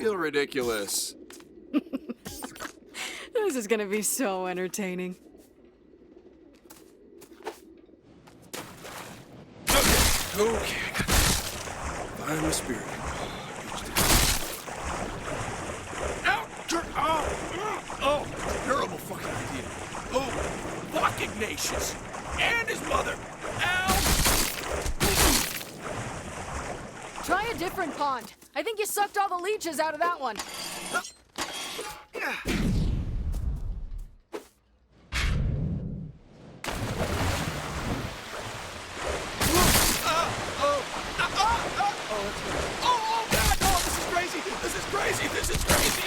feel ridiculous. This is gonna be so entertaining. Okay. Find the spirit. Ow! Oh, terrible fucking idea. Oh, fuck Ignatius! And his mother! Ow! Try a different pond. I think you sucked all the leeches out of that one. This is crazy!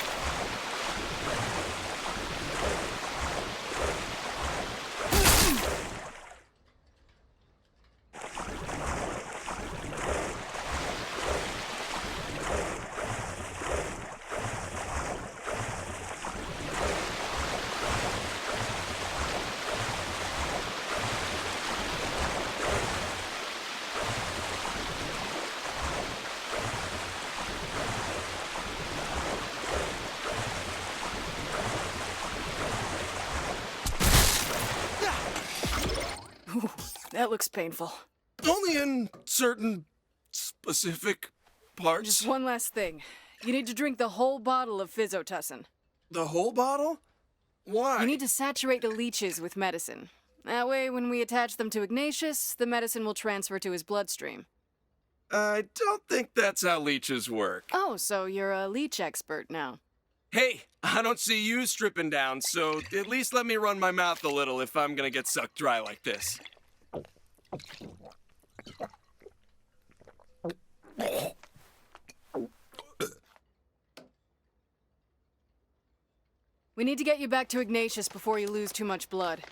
Ooh, that looks painful. Only in certain specific parts. Just one last thing. You need to drink the whole bottle of Physotussin. The whole bottle? Why? You need to saturate the leeches with medicine. That way, when we attach them to Ignatius, the medicine will transfer to his bloodstream. I don't think that's how leeches work. Oh, so you're a leech expert now. Hey, I don't see you stripping down, so at least let me run my mouth a little if I'm gonna get sucked dry like this. We need to get you back to Ignatius before you lose too much blood.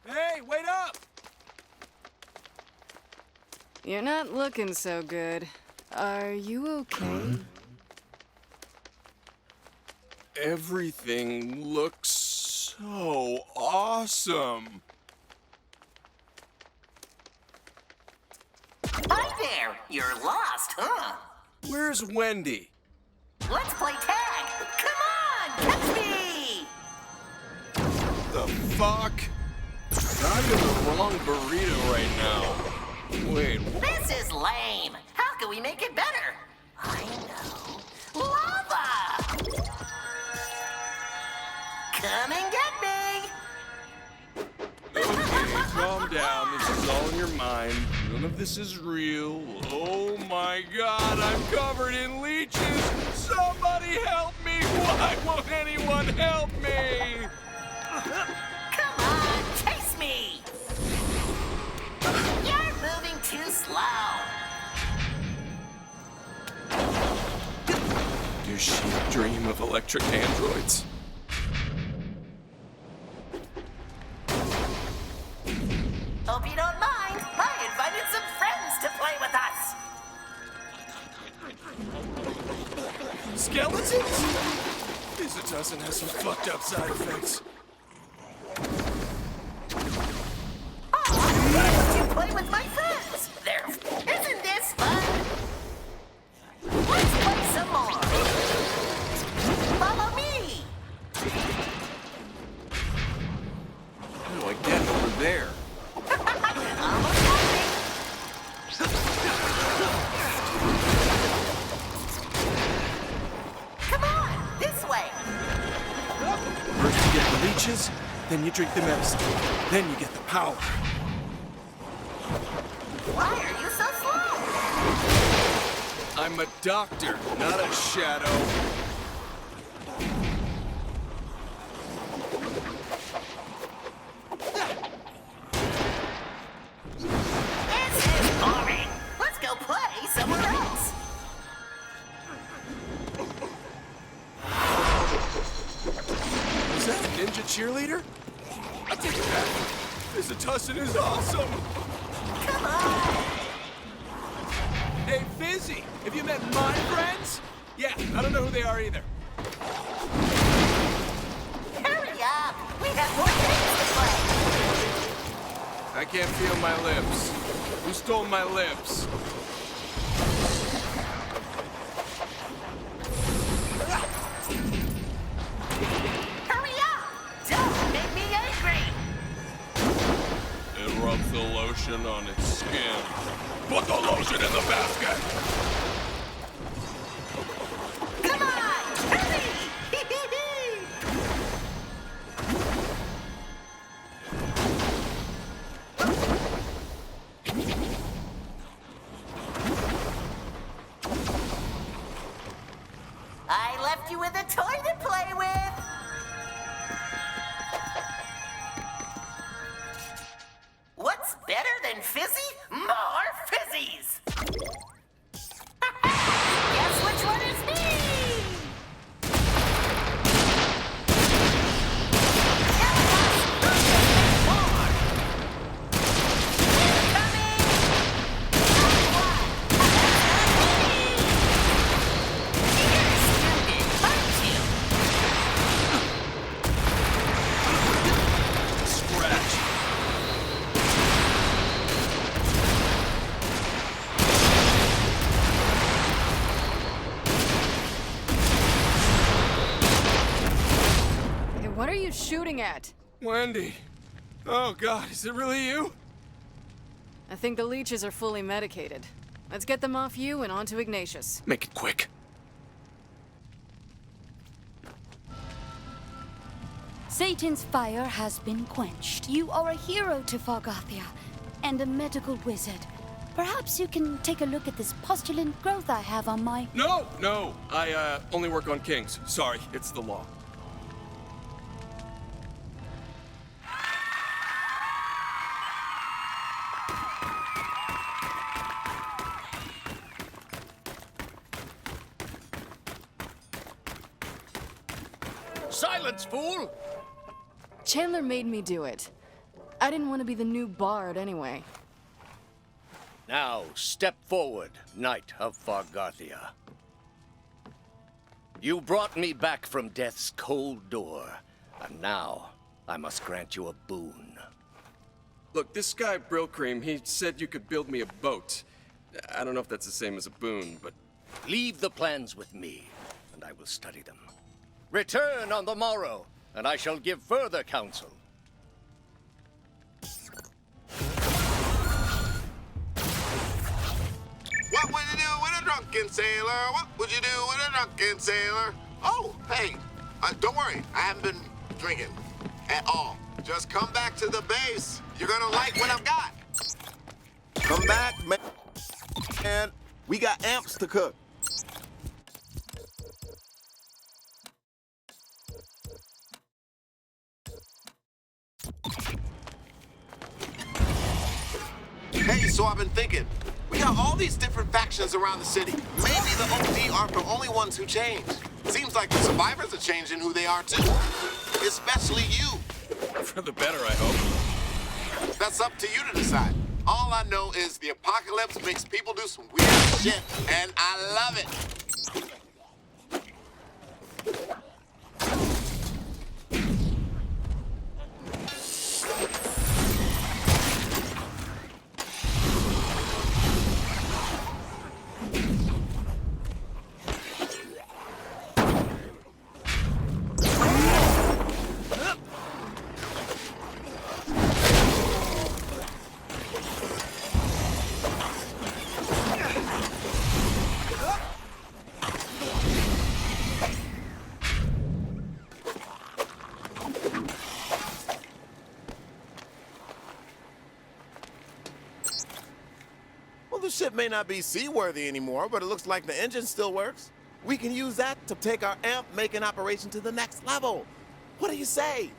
Hey, wait up! You're not looking so good. Are you okay? Everything looks so awesome. Hi there! You're lost, huh? Where's Wendy? Let's play tag! Come on! Catch me! The fuck? I'm in the wrong burrito right now. Wait, what? This is lame! How can we make it better? I know. Lava! Come and get me! Okay, calm down. This is all in your mind. None of this is real. Oh my god, I'm covered in leeches! Somebody help me! Why won't anyone help me? Come on, chase me! You're moving too slow. Does she dream of electric androids? Hope you don't mind. I invited some friends to play with us. Skeletons? Physotussin has some fucked up side effects. Why don't you play with my friends? Isn't this fun? Let's play some more. Follow me. How do I get over there? Almost got me. Come on, this way. First you get the leeches, then you drink the medicine. Then you get the power. Why are you so slow? I'm a doctor, not a shadow. This is boring. Let's go play somewhere else. Is that a ninja cheerleader? I take it back. Physotussin is awesome. Come on. Hey, Fizzy, have you met my friends? Yeah, I don't know who they are either. Hurry up. We have more games to play. I can't feel my lips. Who stole my lips? the lotion on its skin. Put the lotion in the basket! Come on! Hurry! I left you with a toy to play with. What's better than fizzy? More fizzies! Guess which one is me? Scratch. Hey, what are you shooting at? Wendy. Oh, God, is it really you? I think the leeches are fully medicated. Let's get them off you and onto Ignatius. Make it quick. Satan's fire has been quenched. You are a hero to Fargothia, and a medical wizard. Perhaps you can take a look at this postulant growth I have on my... No, I only work on kings. Sorry, it's the law. Silence, fool! Chandler made me do it. I didn't want to be the new bard anyway. Now, step forward, Knight of Fargothia. You brought me back from death's cold door, and now I must grant you a boon. Look, this guy, Brillcream, he said you could build me a boat. I don't know if that's the same as a boon, but... Leave the plans with me, and I will study them. Return on the morrow, and I shall give further counsel. What would you do with a drunken sailor? What would you do with a drunken sailor? Oh, hey, don't worry. I haven't been drinking at all. Just come back to the base. You're gonna like what I've got. Come back, man. We got amps to cook. Hey, so I've been thinking. We got all these different factions around the city. Maybe the OD aren't the only ones who change. Seems like the survivors are changing who they are too. Especially you. For the better, I hope. That's up to you to decide. All I know is the apocalypse makes people do some weird shit, and I love it. Well, the ship may not be seaworthy anymore, but it looks like the engine still works. We can use that to take our amp-making operation to the next level. What do you say?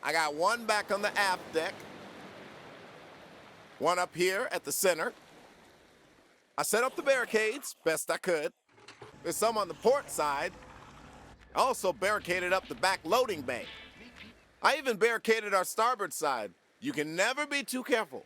I got one back on the aft deck, one up here at the center. I set up the barricades best I could. There's some on the port side. I also barricaded up the back loading bay. I even barricaded our starboard side. You can never be too careful.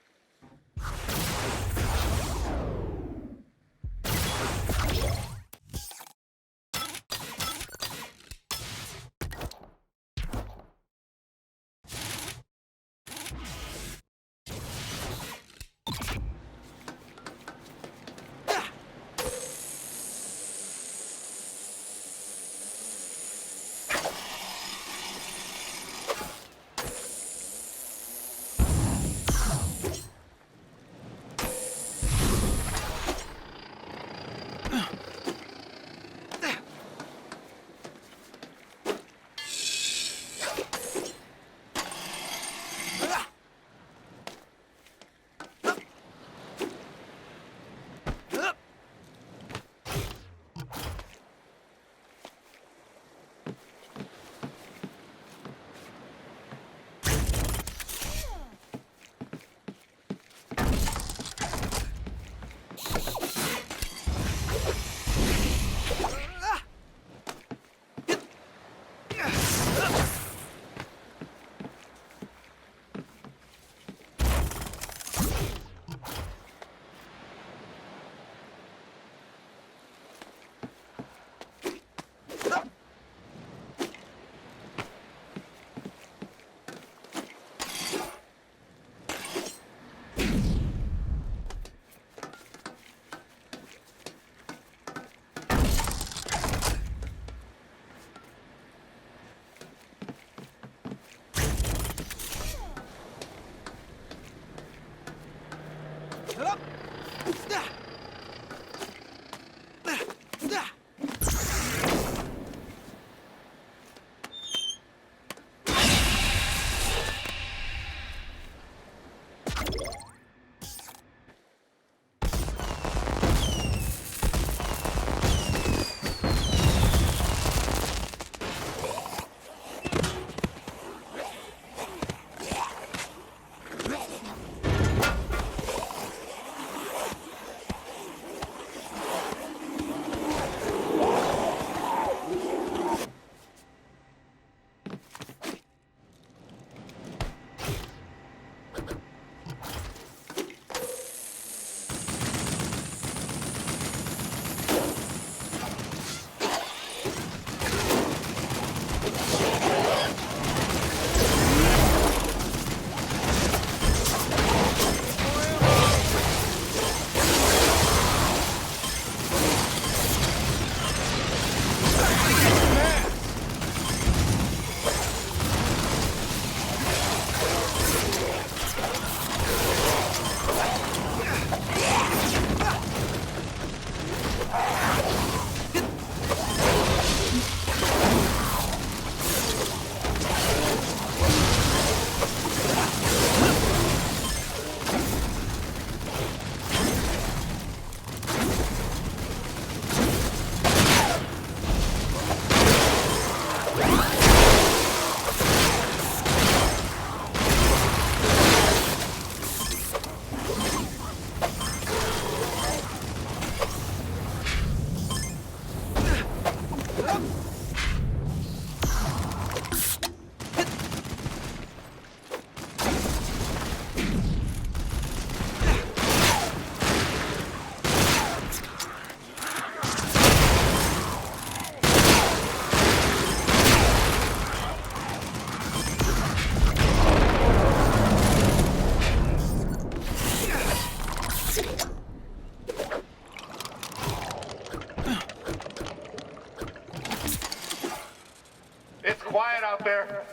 It's quiet out there.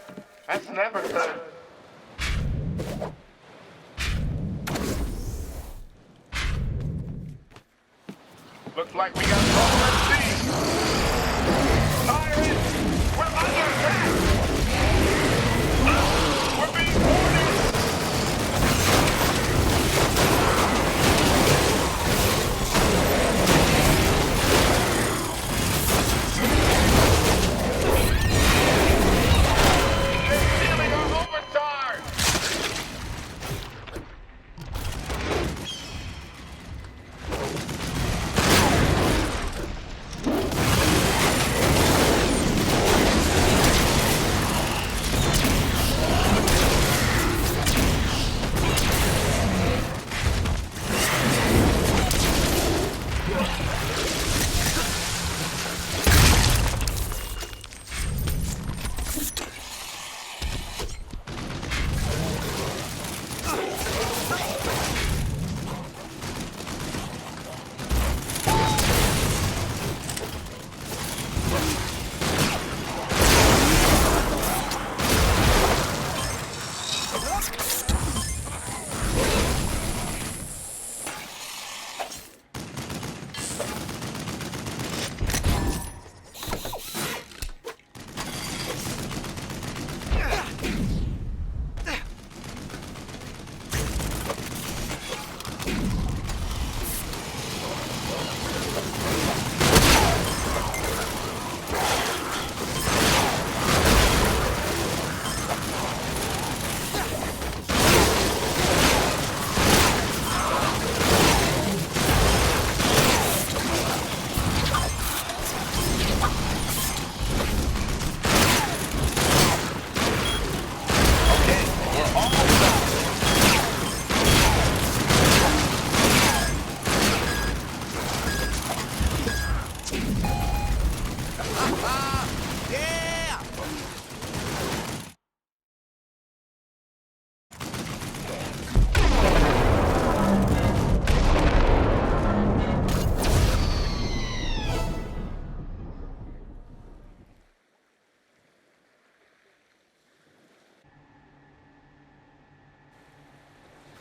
That's never good. Looks like we got trouble at sea. Pirates! We're under attack! We're being boarded! They're stealing our overcharge!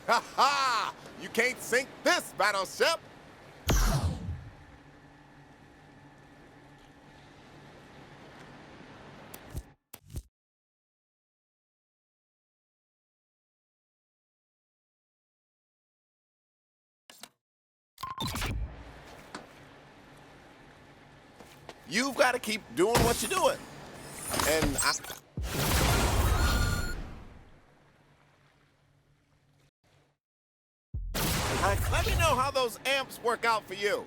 Ha ha! You can't sink this battleship! You've got to keep doing what you're doing. And let me know how those amps work out for you.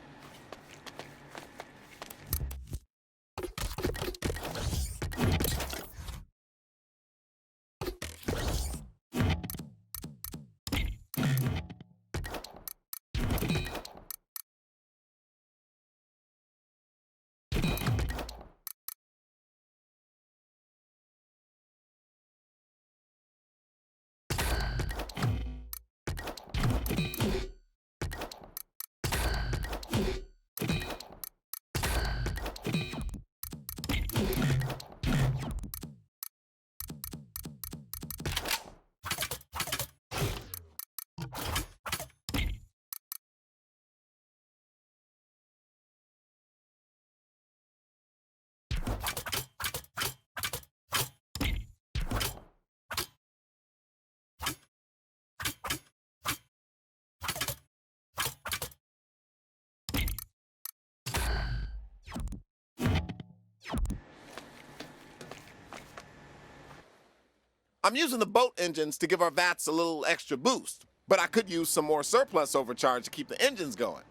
I'm using the boat engines to give our vats a little extra boost, but I could use some more surplus overcharge to keep the engines going.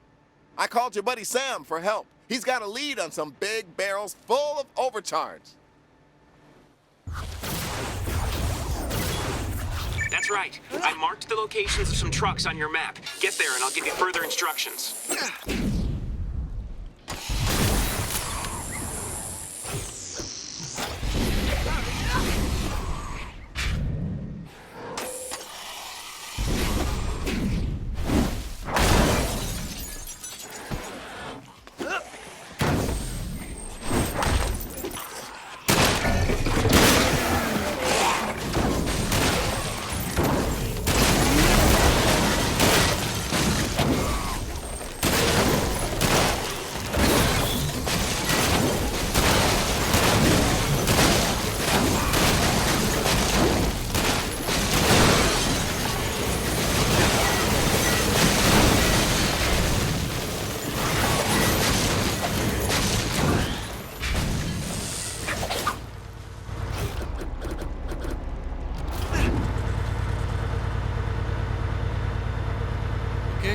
I called your buddy Sam for help. He's got a lead on some big barrels full of overcharge. That's right. I marked the locations of some trucks on your map. Get there and I'll give you further instructions.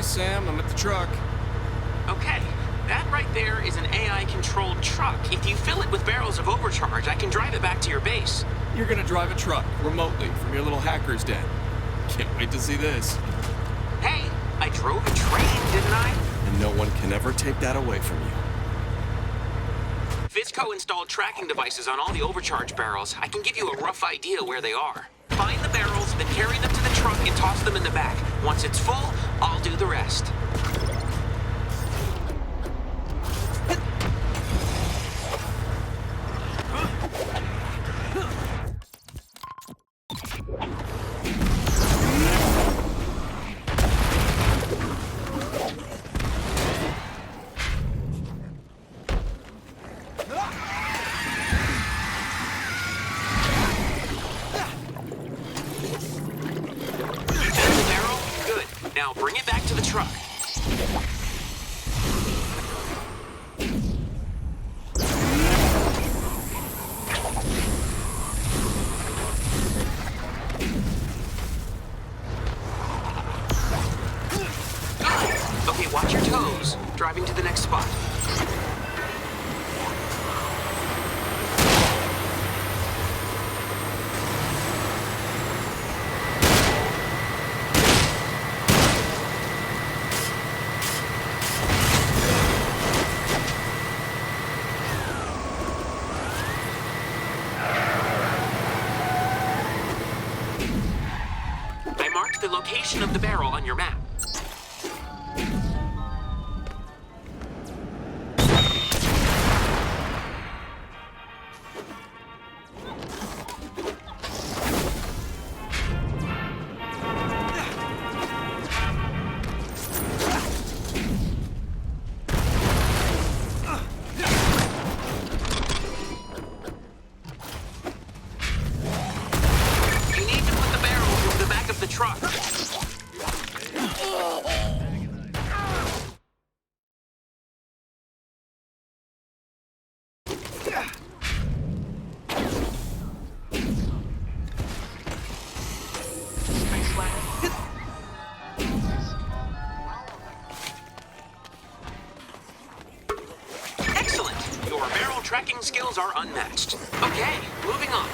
Okay, Sam, I'm at the truck. Okay, that right there is an AI-controlled truck. If you fill it with barrels of overcharge, I can drive it back to your base. You're gonna drive a truck remotely from your little hacker's den. Can't wait to see this. Hey, I drove a train, didn't I? And no one can ever take that away from you. Fitzco installed tracking devices on all the overcharge barrels. I can give you a rough idea where they are. Find the barrels, then carry them to the truck and toss them in the back. Once it's full, I'll do the rest. Now bring it back to the truck. Okay, watch your toes. Driving to the next spot. The location of the barrel on your map. You need to put the barrel into the back of the truck. Excellent! Your barrel tracking skills are unmatched. Okay, moving on.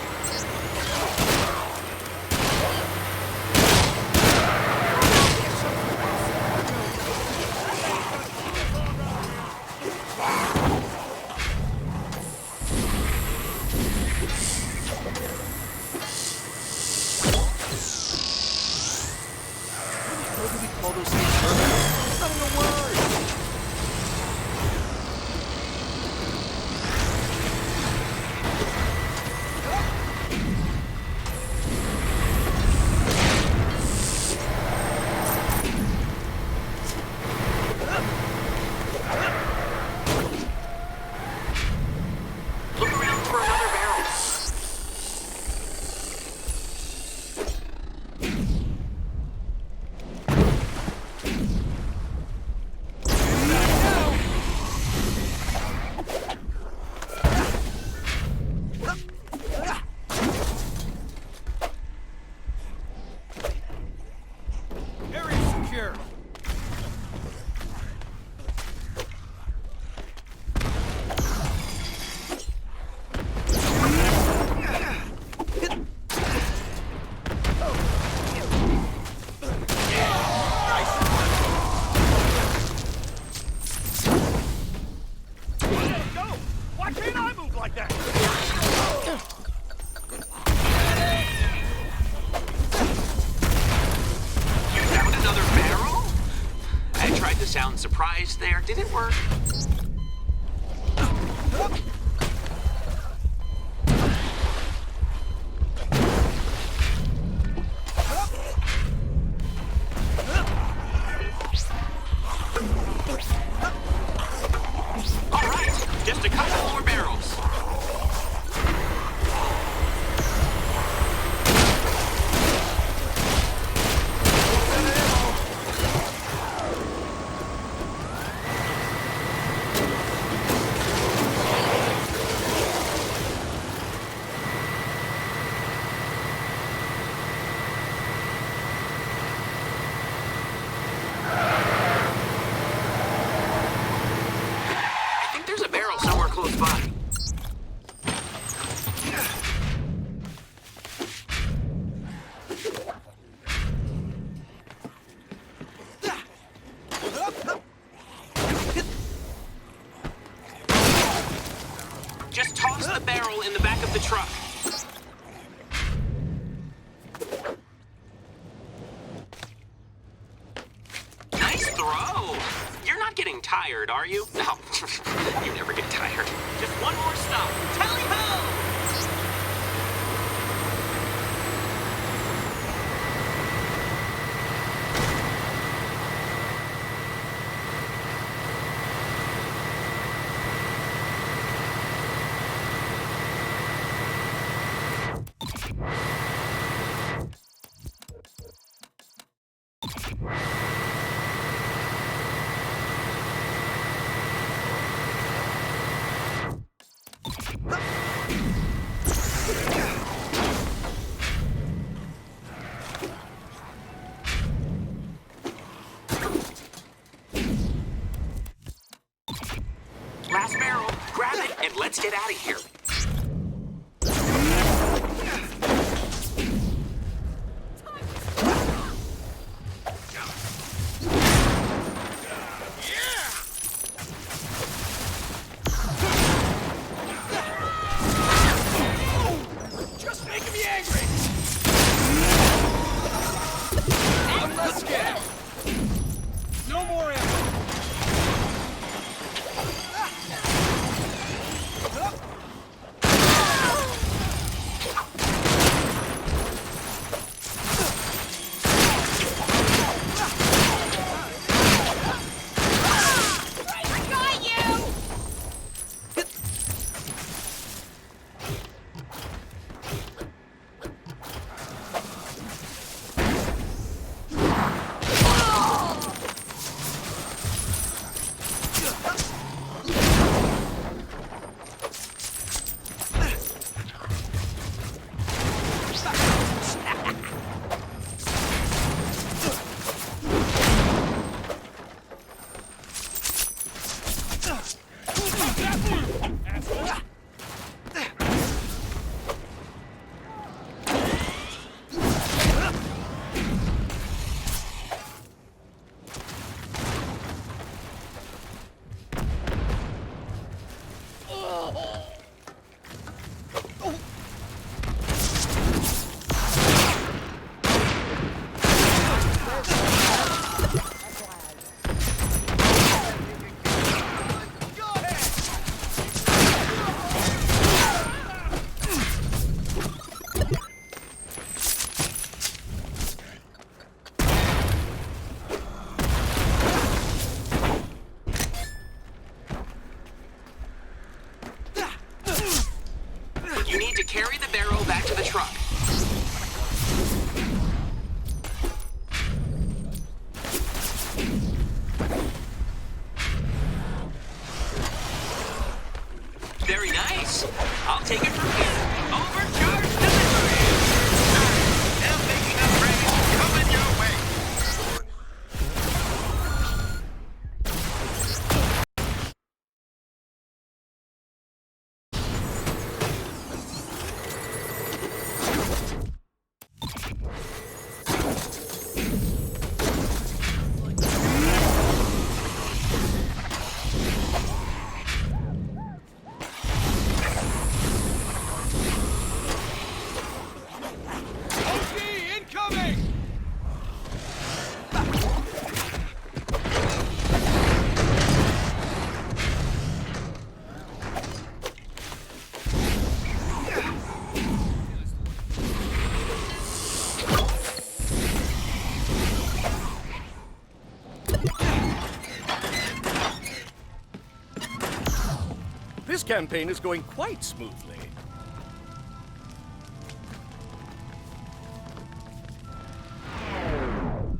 Look around for another barrel. Area secure. Why can't I move like that? You found another barrel? I tried to sound surprised there. Did it work? All right, just a couple more barrels. tired, are you? No, you never get tired. Just one more stop. Tally-ho! Last barrel. Grab it and let's get out of here. Just making me angry. One less scared. No more ammo. You need to carry the barrel back to the truck. Very nice. I'll take it from here. Overcharge delivery! Now making upgrades coming your way. OG incoming! This campaign is going quite smoothly.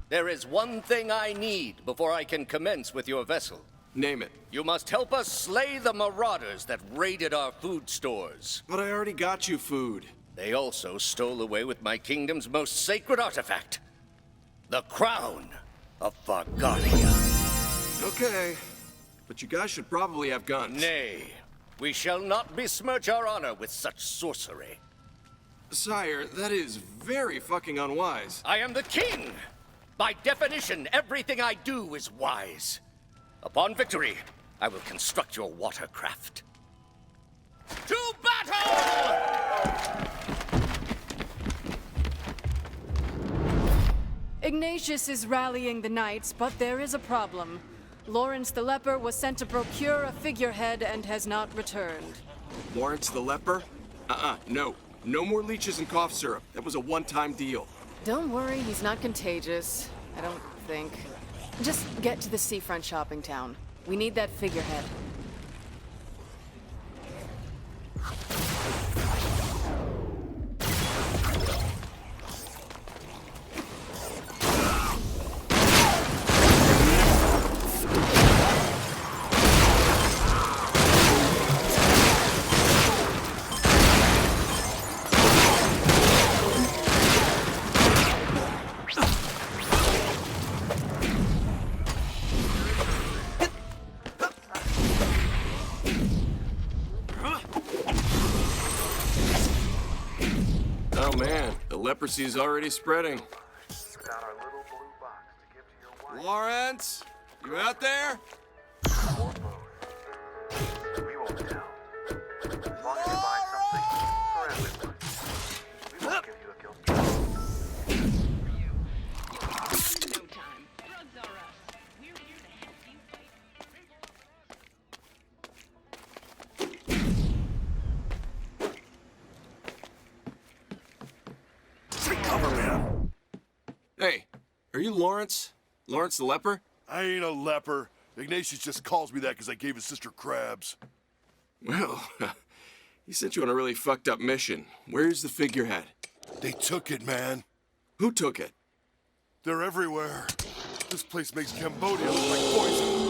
There is one thing I need before I can commence with your vessel. Name it. You must help us slay the marauders that raided our food stores. But I already got you food. They also stole away with my kingdom's most sacred artifact, the crown of Fargaria. Okay. But you guys should probably have guns. Nay, we shall not besmirch our honor with such sorcery. Sire, that is very fucking unwise. I am the king! By definition, everything I do is wise. Upon victory, I will construct your watercraft. To battle! Ignatius is rallying the knights, but there is a problem. Lawrence the Leper was sent to procure a figurehead and has not returned. Lawrence the Leper? No. No more leeches and cough syrup. That was a one-time deal. Don't worry, he's not contagious. I don't think. Just get to the seafront shopping town. We need that figurehead. Oh man, the leprosy's already spreading. Lawrence, you out there? Take cover, man. Hey, are you Lawrence? Lawrence the Leper? I ain't a leper. Ignatius just calls me that because I gave his sister crabs. Well, he sent you on a really fucked up mission. Where's the figurehead? They took it, man. Who took it? They're everywhere. This place makes Cambodia look like poison.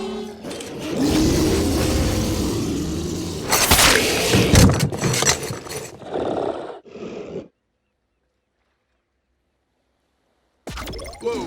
Whoa!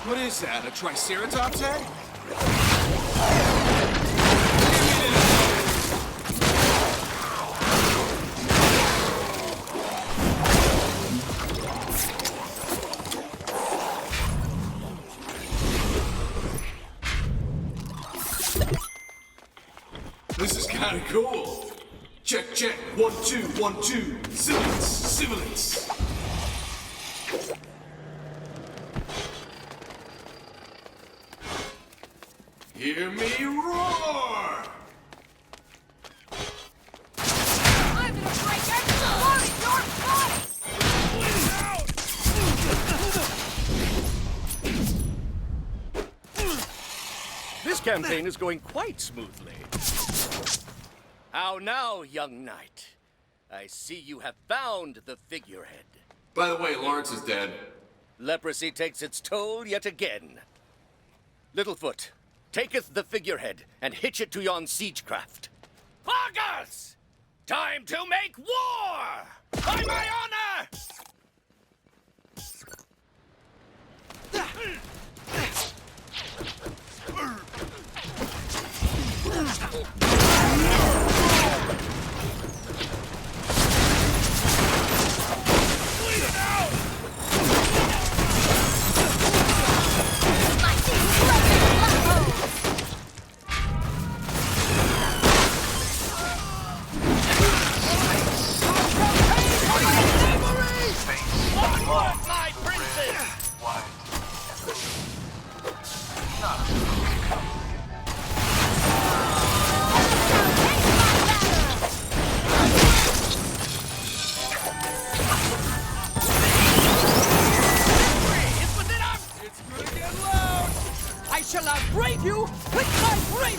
What is that, a Triceratops head? This is kinda cool. Check, check, 1, 2, 1, 2. Sibilance, sibilance. Hear me roar! I'm gonna break every bone in your body! This campaign is going quite smoothly. How now, young knight? I see you have found the figurehead. By the way, Lawrence is dead. Leprosy takes its toll yet again. Littlefoot, taketh the figurehead and hitch it to yon siegecraft. Argus! Time to make war! By my honor! feed you with my bravery!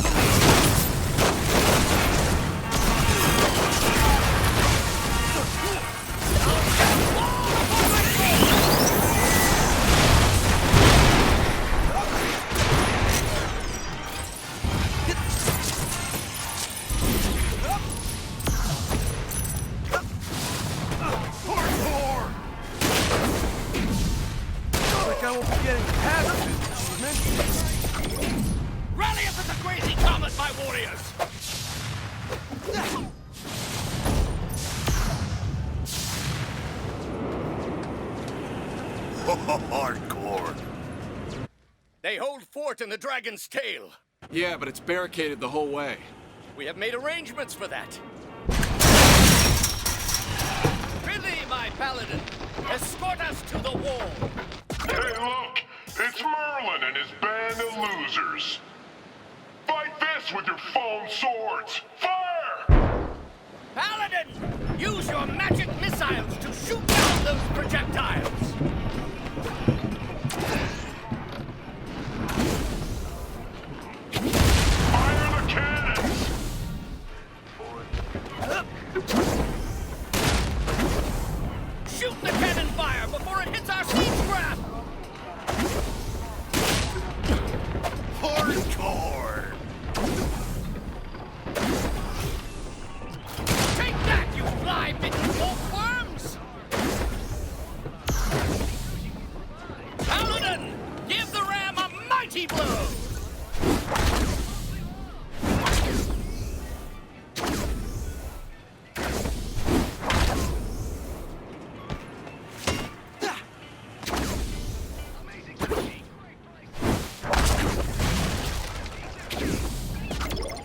Hardcore! Like I won't be getting half of it, achievement. Rally up at the crazy comet, my warriors! Hardcore. They hold fort in the dragon's tail. Yeah, but it's barricaded the whole way. We have made arrangements for that. Prithee, my paladin, escort us to the wall. Hey, look! It's Merlin and his band of losers. Fight this with your foam swords! Fire! Paladin, use your magic missiles to shoot down those projectiles. Fire the cannons! Shoot the cannon fire before it hits our siege craft. Hardcore! Take that, you fly-bitten wolf worms! Paladin, give the ram a mighty blow!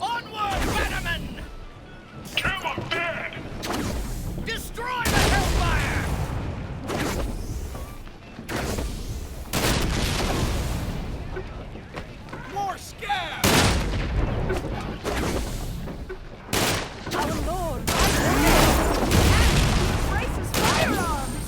Onward, Bannerman! Kill him dead! Destroy the Hellfire! More scab! Our lord, and braces firearms!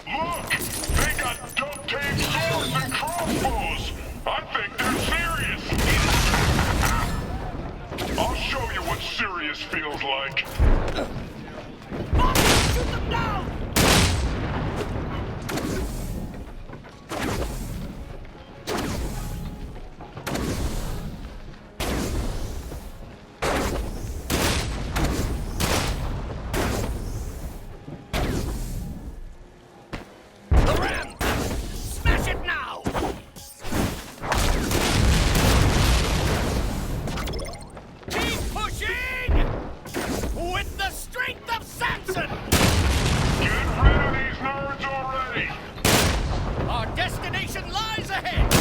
Look! They got duct-tape swords and crossbows! I think they're serious! I'll show you what serious feels like. Shoot them down! The ram! Smash it now! Keep pushing! With the strength of Samson! Get rid of these nerds already! Our destination lies ahead!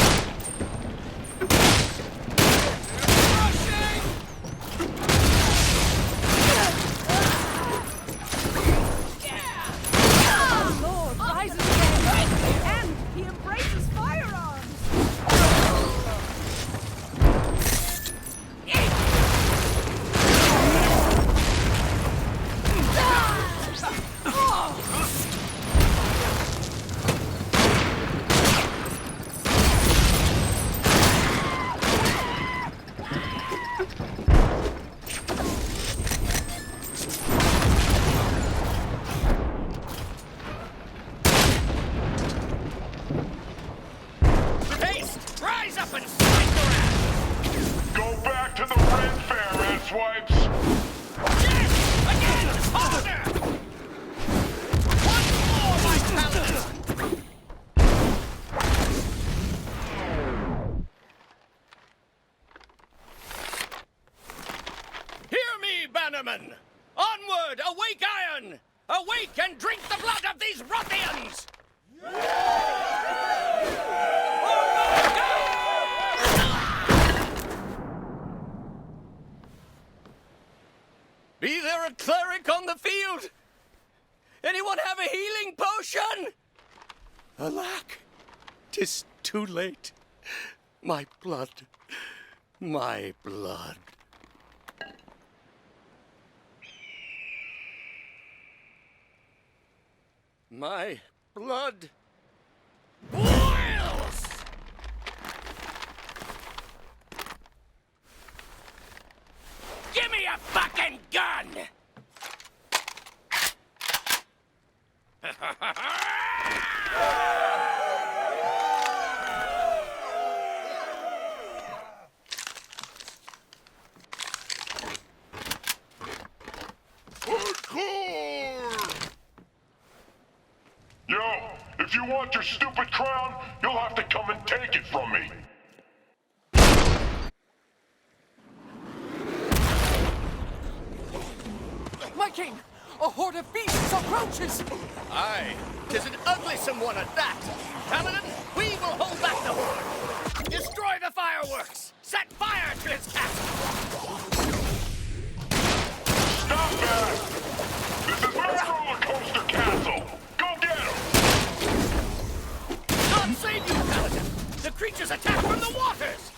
Our lord rises again, and he embraces firearms! With haste, rise up and strike the ram! Go back to the Red Fair, asswipes! Yes! Again! Harder! Once more, my paladin! Hear me, Bannerman! Onward, awake iron! Awake and drink the blood of these ruffians! Be there a cleric on the field? Anyone have a healing potion? Alack, 'tis too late. My blood, my blood. My blood boils! Give me a fucking gun! Yo, if you want your stupid crown, you'll have to come and take it from me. My king! A horde of beasts approaches! Aye, 'tis an ugly one at that. Paladin, we will hold back the horde. Destroy the fireworks! Set fire to its castle! Stop that! This is my roller coaster castle! Go get him! God save you, Paladin! The creatures attack from the waters!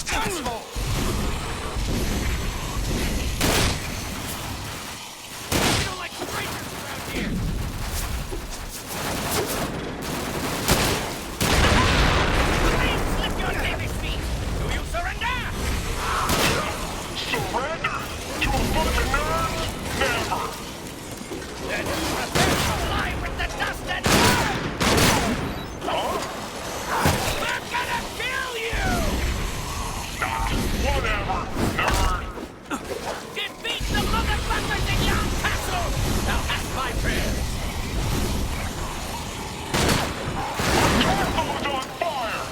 Asshole! We don't like strangers around here! Please slip your baby's feet! Do you surrender? Surrender? To a bunch of nerds? Never! Then prepare to fly with the dust and earth! Huh? We're gonna kill you! Nah, whatever, nerd! Defeat the motherfuckers in your castle! Thou hast my prayers! Castle is on fire!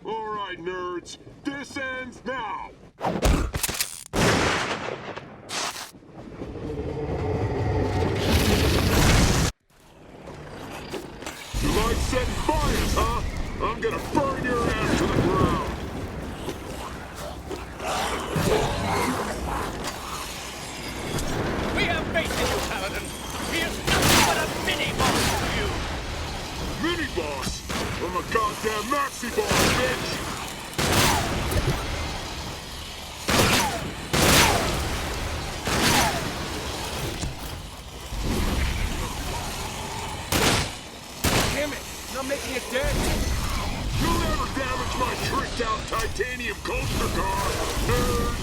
All right, nerds, this ends now! You like setting fires, huh? I'm gonna burn your ass to the ground! We have faith in you, Paladin! He is nothing but a mini-boss to you! Mini-boss? I'm a goddamn maxi-boss, bitch! Damn it! Not making it dead! You'll never damage my tricked-out titanium coaster car, nerd!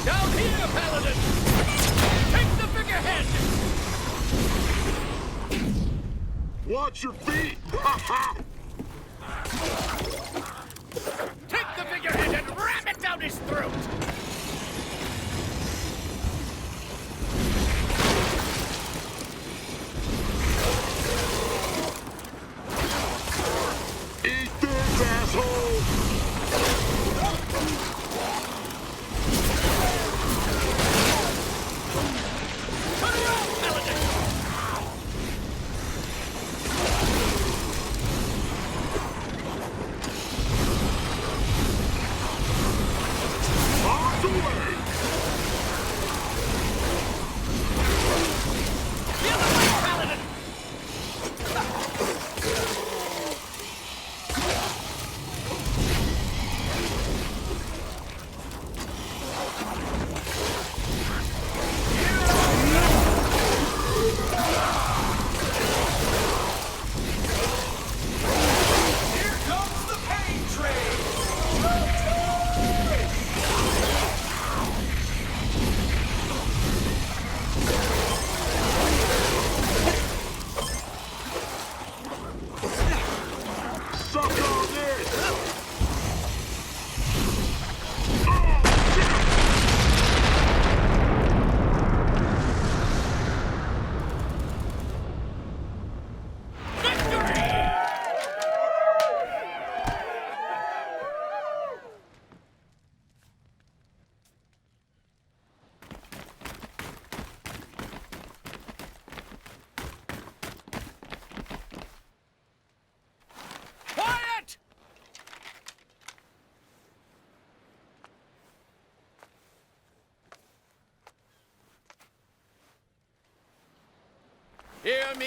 Down here, Paladin! Take the figurehead! Watch your feet! Ha ha! Take the figurehead and ram it down his throat! Eat this, asshole! Turn around, Paladin! Out the way! The other way, Paladin!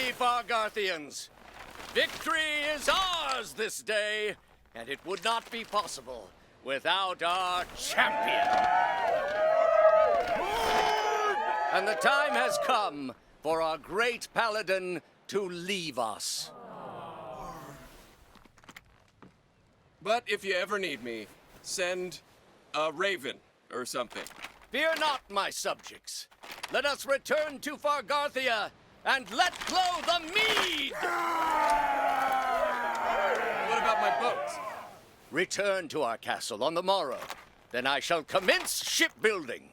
me, Fargarthians. Victory is ours this day, and it would not be possible without our champion. And the time has come for our great paladin to leave us. But if you ever need me, send a raven or something. Fear not, my subjects. Let us return to Fargarthia and let flow the mead! What about my boats? Return to our castle on the morrow. Then I shall commence shipbuilding.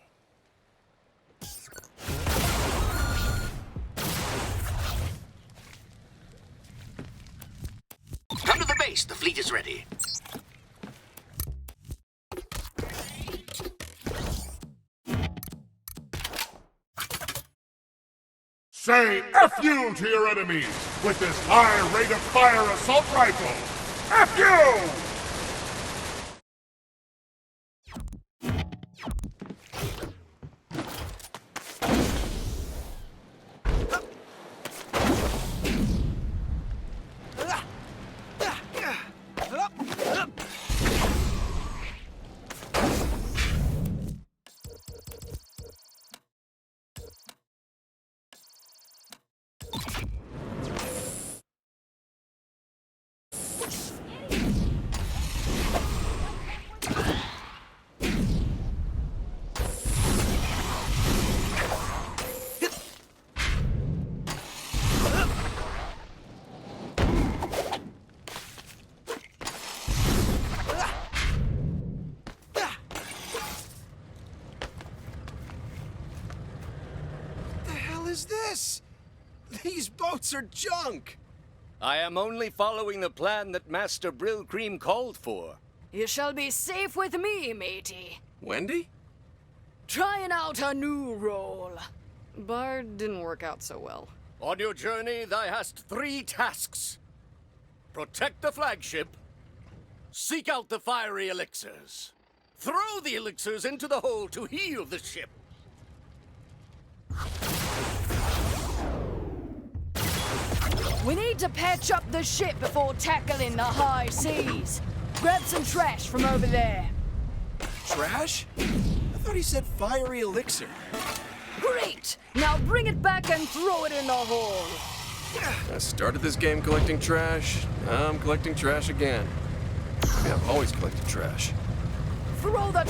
Come to the base. The fleet is ready. Say F you to your enemies with this high rate of fire assault rifle! F you! Is this? These boats are junk! I am only following the plan that Master Brillcream called for. You shall be safe with me, matey. Wendy? Trying out a new role. Bard didn't work out so well. On your journey, thou hast 3 tasks. Protect the flagship, seek out the fiery elixirs, throw the elixirs into the hole to heal the ship. We need to patch up the ship before tackling the high seas. Grab some trash from over there. Trash? I thought he said fiery elixir. Great! Now bring it back and throw it in the hole. I started this game collecting trash. Now I'm collecting trash again. Yeah, I've always collected trash. Throw the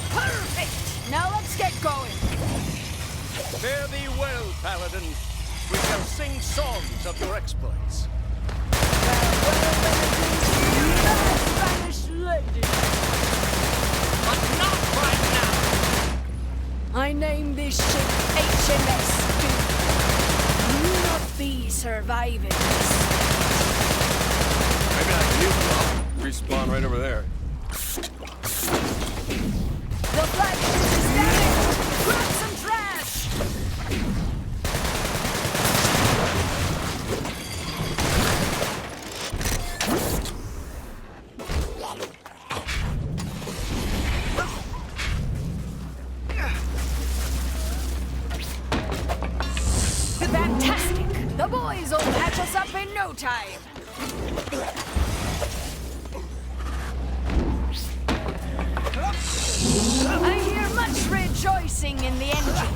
Perfect! Now let's get going. Fare thee well, Paladin. We shall sing songs of your exploits. Spanish lady. But not right now! I named this ship HMS Duke. You not be surviving this. Maybe I can use them. I'll respawn right over there. The flagship is damaged! Grab some trash! Fantastic! The boys will patch us up in no time! I hear much rejoicing in the engine.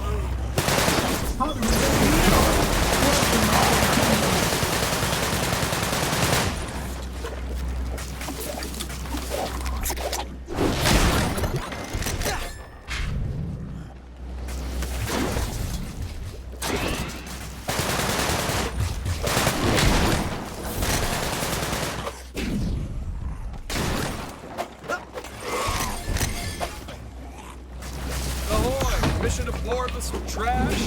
Mission to board with some trash?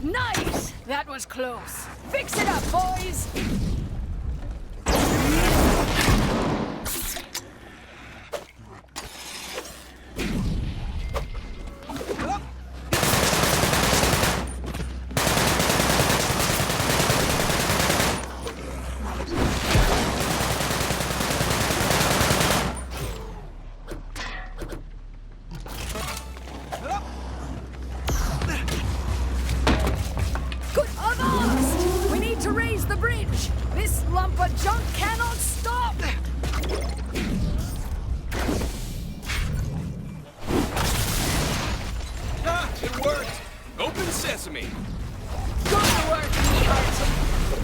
Nice! That was close. Fix it up, boys! lump of junk cannot stop! Ah, it worked! Open sesame! Good work, me heart!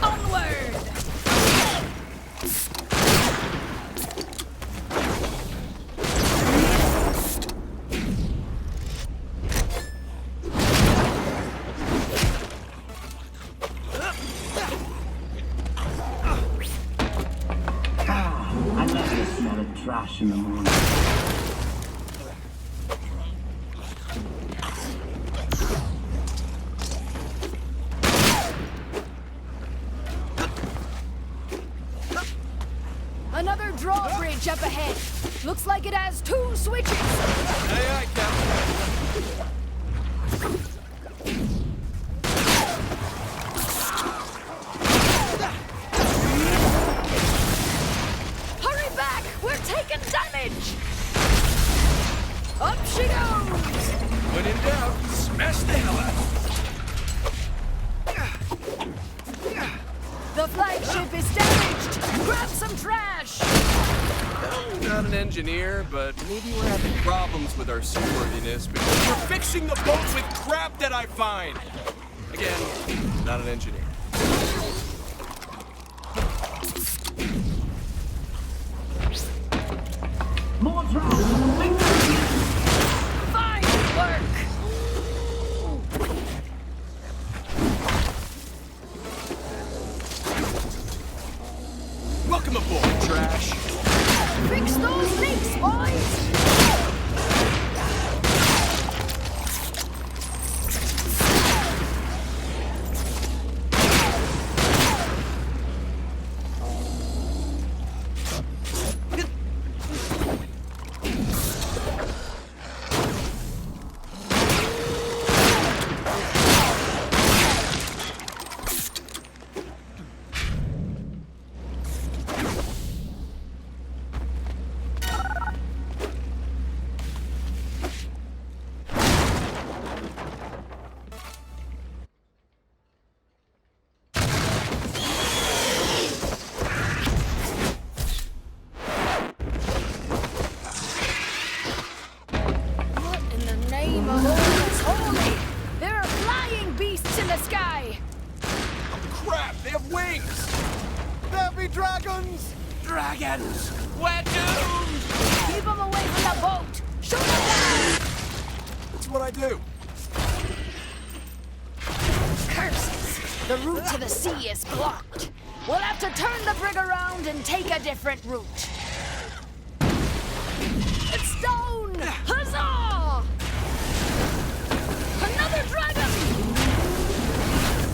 Onward! I love the smell of trash in the morning. Another drawbridge up ahead. Looks like it has 2 switches. Aye, aye, Captain. Hurry back! We're taking damage! Up she goes! When in doubt, smash the hell out! The flagship is damaged! Grab some trash! I'm not an engineer, but maybe we're having problems with our seaworthiness because we're fixing the boat with crap that I find. Again, not an engineer. More trash! Fine work! Welcome aboard, trash. Fix those leaks, boys! Dragons! Dragons! We're doomed! Keep them away from the boat! Shoot them down! That's what I do. Curses! The route to the sea is blocked. We'll have to turn the brig around and take a different route. It's down! Huzzah! Another dragon!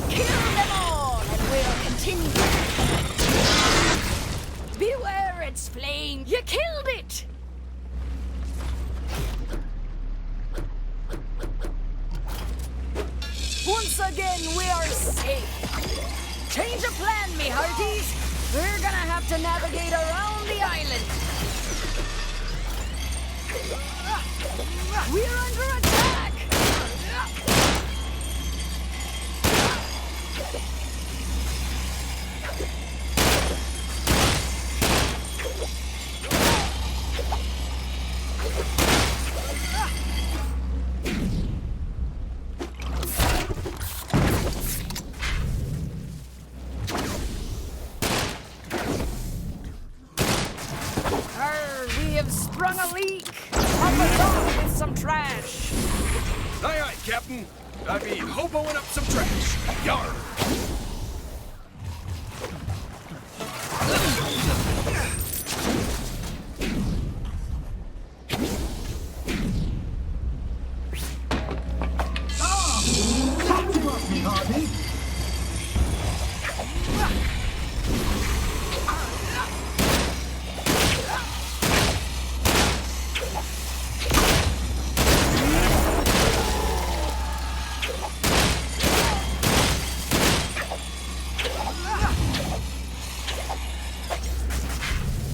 Kill them all, and we'll continue. Beware its flame! You killed it! Once again, we are safe. Change of plan, me hearties. We're gonna have to navigate around the island. We're under attack! We have sprung a leak. Help us off with some trash. Aye, aye, Captain. I be hoboing up some trash. Yarr!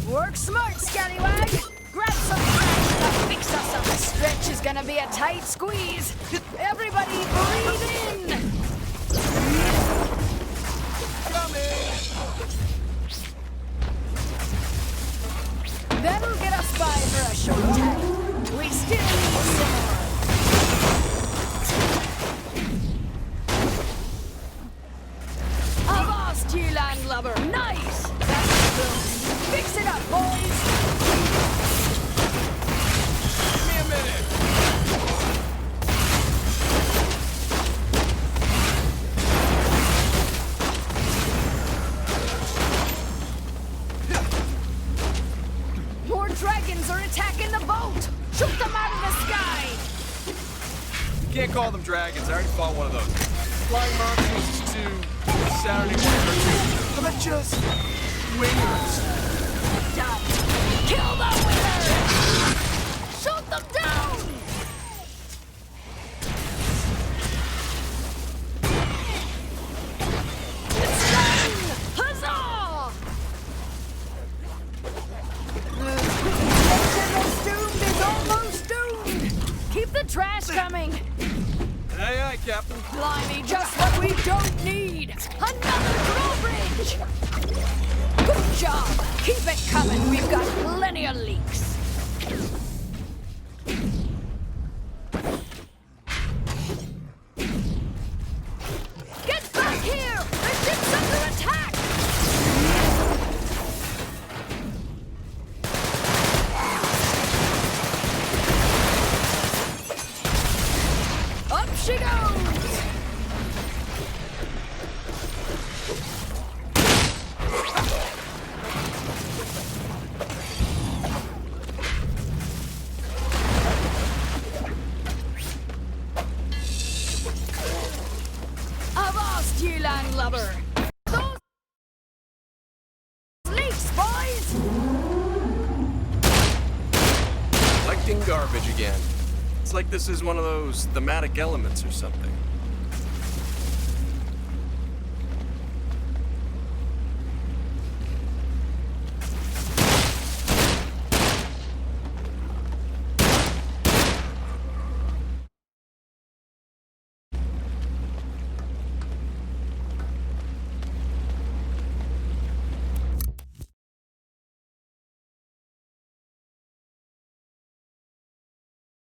Work smart, scallywag. Grab some trash to fix us up. The stretch is gonna be a tight squeeze. Everybody breathe in. Coming! Can't call them dragons. I already fought one of those. Flying monsters is too Saturday morning cartoon. How about just wingers? Done. Kill the wizard! Shoot them down! It's done! Huzzah! It's doomed is almost doomed! Keep the trash coming! Aye, aye, Captain. Blimey, just what we don't need! Another drawbridge! Good job! Keep it coming, we've got plenty of leaks! Get back here! The ship's under attack! Up she goes! Avast, ye landlubber! Those leaks, boys! Collecting garbage again. It's like this is one of those thematic elements or something.